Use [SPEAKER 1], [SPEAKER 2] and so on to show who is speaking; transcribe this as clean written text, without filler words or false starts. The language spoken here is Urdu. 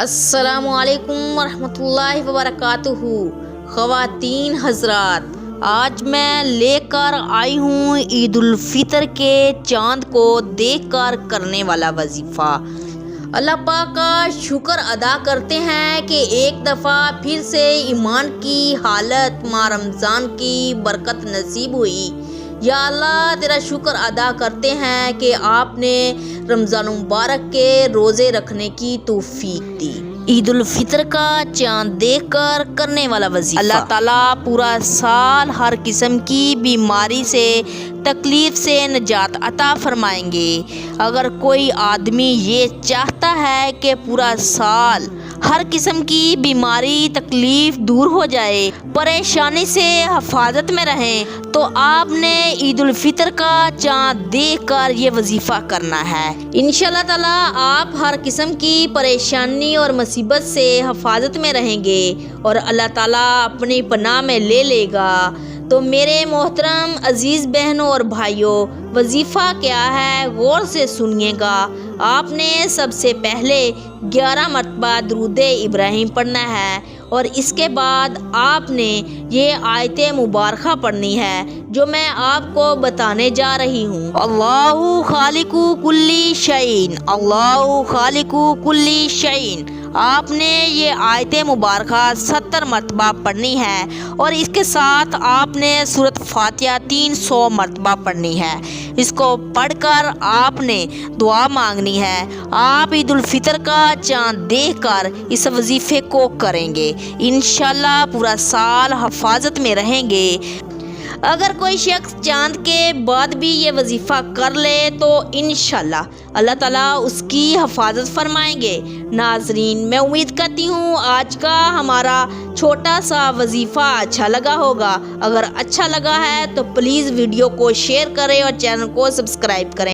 [SPEAKER 1] السلام علیکم ورحمۃ اللہ وبرکاتہ۔ خواتین حضرات، آج میں لے کر آئی ہوں عید الفطر کے چاند کو دیکھ کر کرنے والا وظیفہ۔ اللہ پاک کا شکر ادا کرتے ہیں کہ ایک دفعہ پھر سے ایمان کی حالت ماہ رمضان کی برکت نصیب ہوئی۔ یا اللہ تیرا شکر ادا کرتے ہیں کہ آپ نے رمضان مبارک کے روزے رکھنے کی توفیق دی۔ عید الفطر کا چاند دیکھ کر کرنے والا وظیفہ۔ اللہ تعالیٰ پورا سال ہر قسم کی بیماری سے تکلیف سے نجات عطا فرمائیں گے۔ اگر کوئی آدمی یہ چاہتا ہے کہ پورا سال ہر قسم کی بیماری تکلیف دور ہو جائے، پریشانی سے حفاظت میں رہیں، تو آپ نے عید الفطر کا چاند دیکھ کر یہ وظیفہ کرنا ہے۔ انشاءاللہ تعالیٰ آپ ہر قسم کی پریشانی اور مصیبت سے حفاظت میں رہیں گے اور اللہ تعالیٰ اپنی پناہ میں لے لے گا۔ تو میرے محترم عزیز بہنوں اور بھائیوں، وظیفہ کیا ہے غور سے سنیے گا۔ آپ نے سب سے پہلے 11 مرتبہ درود ابراہیم پڑھنا ہے اور اس کے بعد آپ نے یہ آیت مبارکہ پڑھنی ہے جو میں آپ کو بتانے جا رہی ہوں۔ اللہ خالق کل شیء، اللہ خالق کل شیء۔ آپ نے یہ آیت مبارکہ 70 مرتبہ پڑھنی ہے اور اس کے ساتھ آپ نے سورۃ فاتحہ 300 مرتبہ پڑھنی ہے۔ اس کو پڑھ کر آپ نے دعا مانگنی ہے۔ آپ عید الفطر کا چاند دیکھ کر اس وظیفے کو کریں گے، انشاءاللہ پورا سال حفاظت میں رہیں گے۔ اگر کوئی شخص چاند کے بعد بھی یہ وظیفہ کر لے تو انشاءاللہ اللہ تعالیٰ اس کی حفاظت فرمائیں گے۔ ناظرین، میں امید کرتی ہوں آج کا ہمارا چھوٹا سا وظیفہ اچھا لگا ہوگا۔ اگر اچھا لگا ہے تو پلیز ویڈیو کو شیئر کریں اور چینل کو سبسکرائب کریں۔